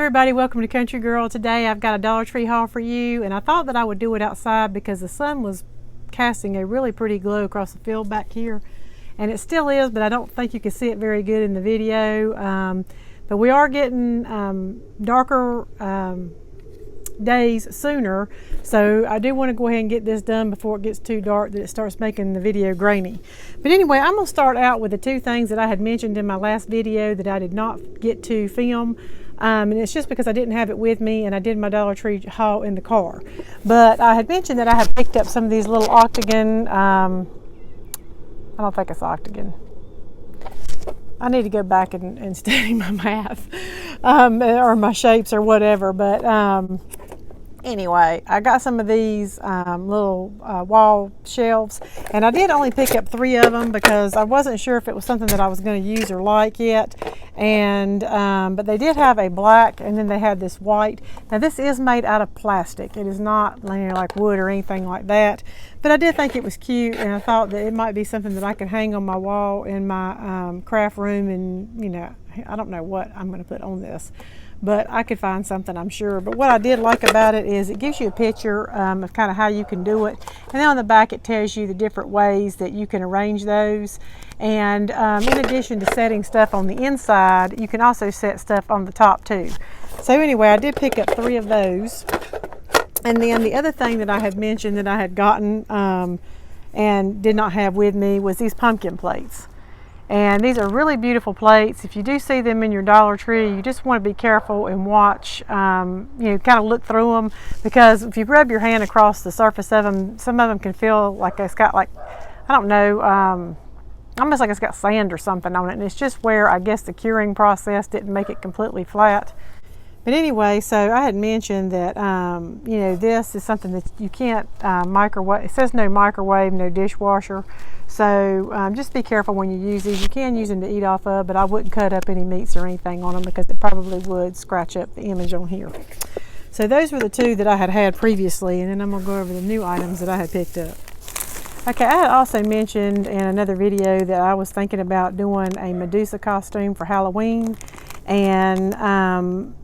everybody, welcome to Country Girl. Today I've got a Dollar Tree haul for you, and I thought that I would do it outside because the sun was casting a really pretty glow across the field back here, and it still is, but I don't think you can see it very good in the video. But we are getting darker days sooner, so I do want to go ahead and get this done before it gets too dark that it starts making the video grainy. But anyway, I'm going to start out with the two things that I had mentioned in my last video that I did not get to film. And it's just because I didn't have it with me and I did my Dollar Tree haul in the car. But I had mentioned that I had picked up some of these little octagon, I don't think it's octagon. I need to go back and study my math or my shapes or whatever. But anyway, I got some of these little wall shelves, and I did only pick up 3 of them because I wasn't sure if it was something that I was going to use or like yet. And but they did have a black, and then they had this white. Now this is made out of plastic. It is not like wood or anything like that. But I did think it was cute, and I thought that it might be something that I could hang on my wall in my craft room. And I don't know what I'm going to put on this, but I could find something, I'm sure. But what I did like about it is it gives you a picture of kind of how you can do it. And then on the back it tells you the different ways that you can arrange those. And in addition to setting stuff on the inside, you can also set stuff on the top too. So anyway, I did pick up 3 of those. And then the other thing that I had mentioned that I had gotten and did not have with me was these pumpkin plates. And these are really beautiful plates. If you do see them in your Dollar Tree, you just want to be careful and watch, kind of look through them, because if you rub your hand across the surface of them, some of them can feel like it's got I don't know, almost like it's got sand or something on it. And it's just where I guess the curing process didn't make it completely flat. But anyway, so I had mentioned that, this is something that you can't microwave. It says no microwave, no dishwasher. So just be careful when you use these. You can use them to eat off of, but I wouldn't cut up any meats or anything on them because it probably would scratch up the image on here. So those were the 2 that I had previously, and then I'm going to go over the new items that I had picked up. Okay, I had also mentioned in another video that I was thinking about doing a Medusa costume for Halloween. And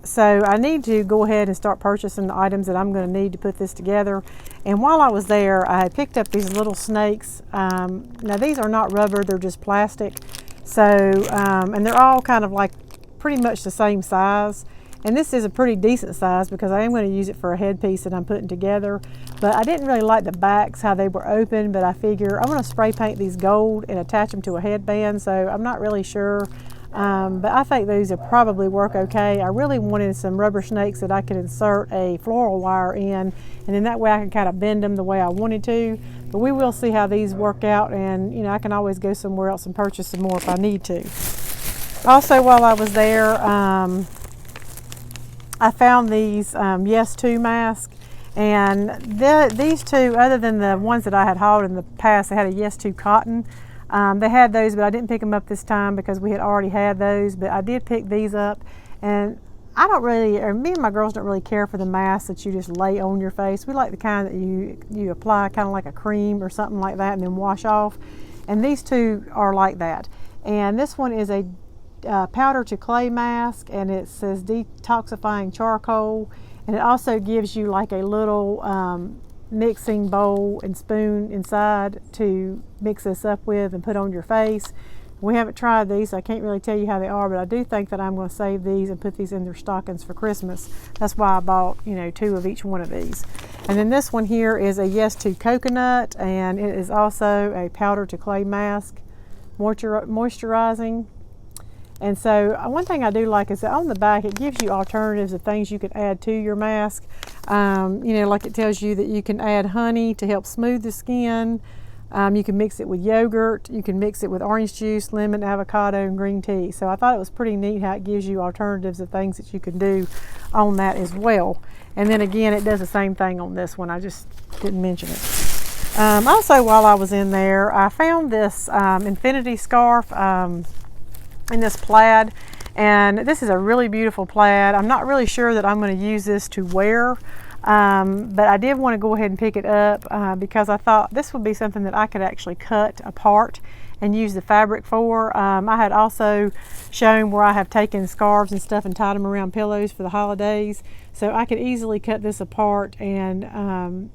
so I need to go ahead and start purchasing the items that I'm going to need to put this together. And while I was there, I had picked up these little snakes. Now these are not rubber, they're just plastic. So, and they're all kind of like pretty much the same size. And this is a pretty decent size because I am going to use it for a headpiece that I'm putting together. But I didn't really like the backs, how they were open, but I figure I'm going to spray paint these gold and attach them to a headband. So I'm not really sure. But I think those will probably work okay. I really wanted some rubber snakes that I could insert a floral wire in, and then that way I can kind of bend them the way I wanted to. But we will see how these work out, and I can always go somewhere else and purchase some more if I need to. Also, while I was there, I found these Yes 2 masks, and these 2, other than the ones that I had hauled in the past, they had a Yes 2 cotton. They had those, but I didn't pick them up this time because we had already had those. But I did pick these up, and I don't really, or me and my girls don't really care for the masks that you just lay on your face. We like the kind that you apply kind of like a cream or something like that and then wash off. And these 2 are like that. And this one is a powder to clay mask, and it says detoxifying charcoal. And it also gives you like a little mixing bowl and spoon inside to mix this up with and put on your face. We haven't tried these, so I can't really tell you how they are, but I do think that I'm going to save these and put these in their stockings for Christmas. That's why I bought 2 of each one of these. And then this one here is a Yes 2 coconut, and it is also a powder to clay mask, moisturizing. And so one thing I do like is that on the back it gives you alternatives of things you can add to your mask. Like it tells you that you can add honey to help smooth the skin. You can mix it with yogurt. You can mix it with orange juice, lemon, avocado, and green tea. So I thought it was pretty neat how it gives you alternatives of things that you can do on that as well. And then again, it does the same thing on this one. I just didn't mention it. Also, while I was in there, I found this infinity scarf in this plaid, and this is a really beautiful plaid. I'm not really sure that I'm going to use this to wear, but I did want to go ahead and pick it up because I thought this would be something that I could actually cut apart and use the fabric for. I had also shown where I have taken scarves and stuff and tied them around pillows for the holidays. So I could easily cut this apart and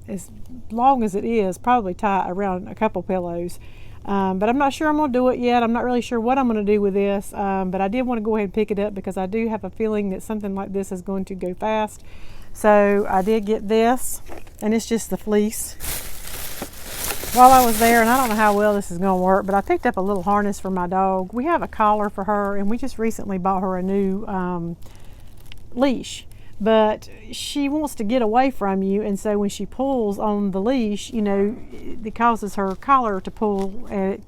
as long as it is, probably tie around a couple pillows. But I'm not sure I'm going to do it yet. I'm not really sure what I'm going to do with this, but I did want to go ahead and pick it up because I do have a feeling that something like this is going to go fast. So I did get this, and it's just the fleece. While I was there, and I don't know how well this is going to work, but I picked up a little harness for my dog. We have a collar for her, and we just recently bought her a new leash. But she wants to get away from you, and so when she pulls on the leash, you know, it causes her collar to pull, and it,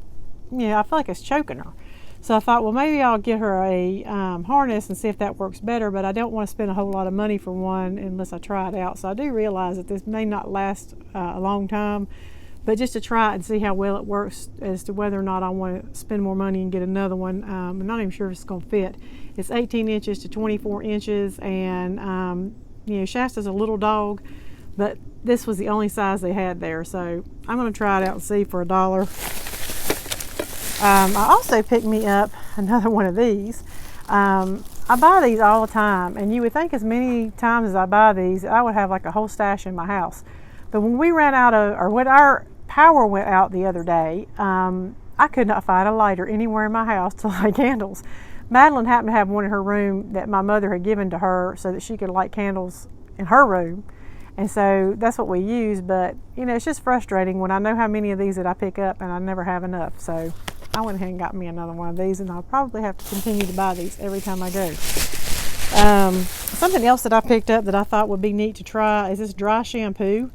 you know, I feel like it's choking her. So I thought, well, maybe I'll get her a harness and see if that works better, but I don't want to spend a whole lot of money for one unless I try it out. So I do realize that this may not last a long time, but just to try it and see how well it works as to whether or not I want to spend more money and get another one. I'm not even sure if it's going to fit. It's 18 inches to 24 inches, and you know, Shasta's a little dog, but this was the only size they had there, so I'm going to try it out and see for $1. I also picked me up another one of these. I buy these all the time, and you would think as many times as I buy these, I would have like a whole stash in my house. But when we ran out of, or when our power went out the other day, I could not find a lighter anywhere in my house to light candles. Madeline happened to have one in her room that my mother had given to her so that she could light candles in her room. And so that's what we use, but you know, it's just frustrating when I know how many of these that I pick up and I never have enough. So I went ahead and got me another one of these, and I'll probably have to continue to buy these every time I go. Something else that I picked up that I thought would be neat to try is this dry shampoo.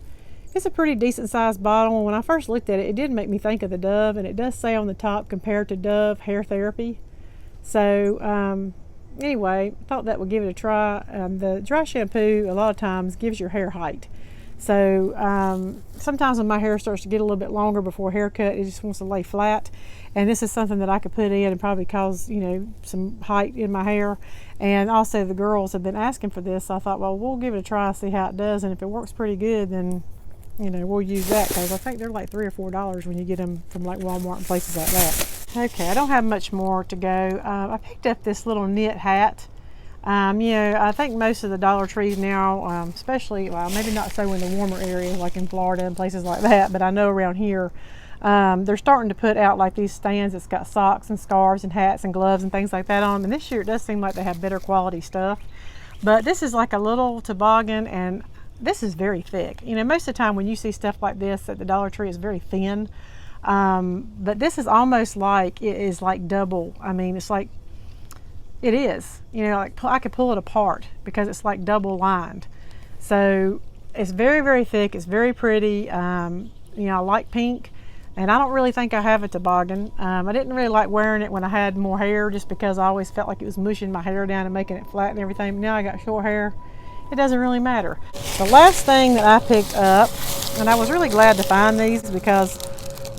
It's a pretty decent sized bottle. When I first looked at it, it did make me think of the Dove, and it does say on the top, compared to Dove Hair Therapy. So anyway, I thought that would give it a try. The dry shampoo a lot of times gives your hair height. So sometimes when my hair starts to get a little bit longer before haircut, it just wants to lay flat. And this is something that I could put in and probably cause, you know, some height in my hair. And also the girls have been asking for this. So I thought, well, we'll give it a try, see how it does. And if it works pretty good, then, you know, we'll use that, because I think they're like $3 or $4 when you get them from like Walmart and places like that. Okay, I don't have much more to go. I picked up this little knit hat. You know, I think most of the Dollar Trees now, especially, well, maybe not so in the warmer areas like in Florida and places like that, but I know around here, they're starting to put out like these stands that's got socks and scarves and hats and gloves and things like that on them. And this year it does seem like they have better quality stuff. But this is like a little toboggan, and this is very thick. You know, most of the time when you see stuff like this at the Dollar Tree, it's very thin. But this is almost like, it is like double. I mean, it's like, it is, you know, like I could pull it apart because it's like double lined. So it's very, very thick. It's very pretty. You know, I like pink, and I don't really think I have a toboggan. I didn't really like wearing it when I had more hair, just because I always felt like it was mushing my hair down and making it flat and everything. But now I got short hair, it doesn't really matter. The last thing that I picked up, and I was really glad to find these, because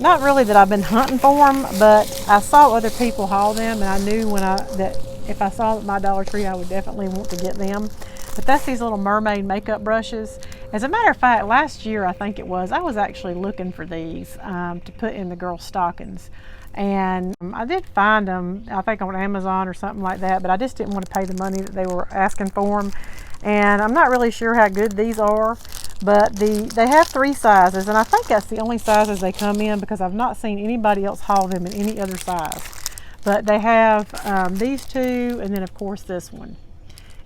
not really that I've been hunting for them, but I saw other people haul them, and I knew that if I saw them at my Dollar Tree, I would definitely want to get them. But that's these little mermaid makeup brushes. As a matter of fact, last year I think it was, I was actually looking for these to put in the girls' stockings. And I did find them, I think on Amazon or something like that, but I just didn't want to pay the money that they were asking for them. And I'm not really sure how good these are, but they have 3 sizes, and I think that's the only sizes they come in, because I've not seen anybody else haul them in any other size. But they have these 2, and then of course this one.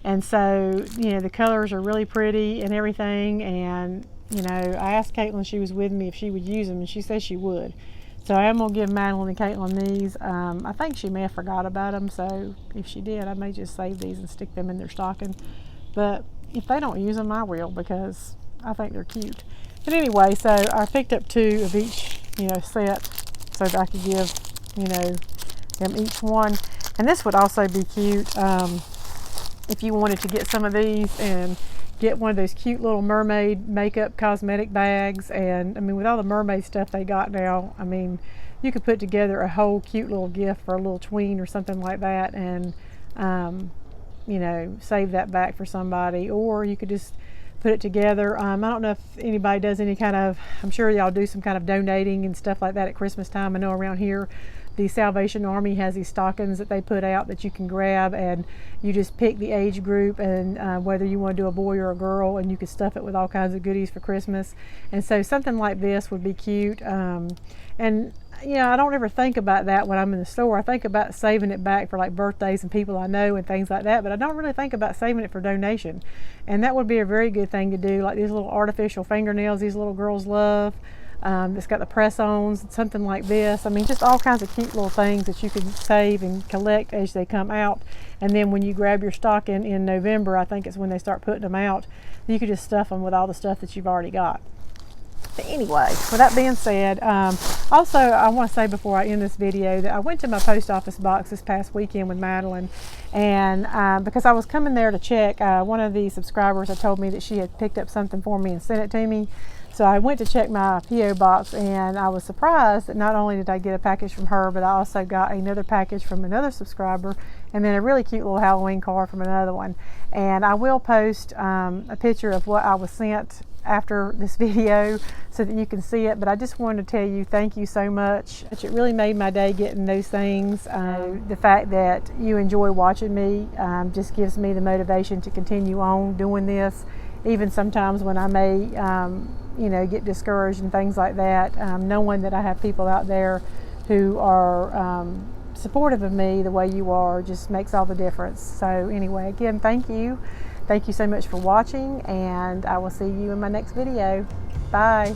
And so, you know, the colors are really pretty and everything. And, you know, I asked Caitlin, she was with me, if she would use them, and she said she would. So I am going to give Madeline and Caitlin these. I think she may have forgot about them, so if she did, I may just save these and stick them in their stocking. But if they don't use them, I will, because I think they're cute. But anyway, so I picked up 2 of each, you know, set, so that I could give, you know, them each one. And this would also be cute if you wanted to get some of these and get one of those cute little mermaid makeup cosmetic bags. And I mean, with all the mermaid stuff they got now, I mean, you could put together a whole cute little gift for a little tween or something like that, and you know, save that back for somebody. Or you could just put it together. I don't know if anybody does any kind of, I'm sure y'all do some kind of donating and stuff like that at Christmas time. I know around here the Salvation Army has these stockings that they put out that you can grab, and you just pick the age group and whether you want to do a boy or a girl, and you can stuff it with all kinds of goodies for Christmas. And so something like this would be cute. And you know, I don't ever think about that when I'm in the store. I think about saving it back for like birthdays and people I know and things like that, but I don't really think about saving it for donation. And that would be a very good thing to do, like these little artificial fingernails these little girls love. It's got the press-ons, something like this. I mean, just all kinds of cute little things that you can save and collect as they come out. And then when you grab your stocking in November, I think it's when they start putting them out, you could just stuff them with all the stuff that you've already got. But anyway, with that being said, also I want to say before I end this video that I went to my post office box this past weekend with Madeline, and because I was coming there to check, one of the subscribers had told me that she had picked up something for me and sent it to me. So I went to check my P.O. box, and I was surprised that not only did I get a package from her, but I also got another package from another subscriber, and then a really cute little Halloween card from another one. And I will post a picture of what I was sent after this video so that you can see it, but I just wanted to tell you thank you so much. It really made my day getting those things. The fact that you enjoy watching me just gives me the motivation to continue on doing this, even sometimes when I may you know, get discouraged and things like that. Knowing that I have people out there who are supportive of me the way you are just makes all the difference. So anyway, again, thank you. Thank you so much for watching, and I will see you in my next video. Bye.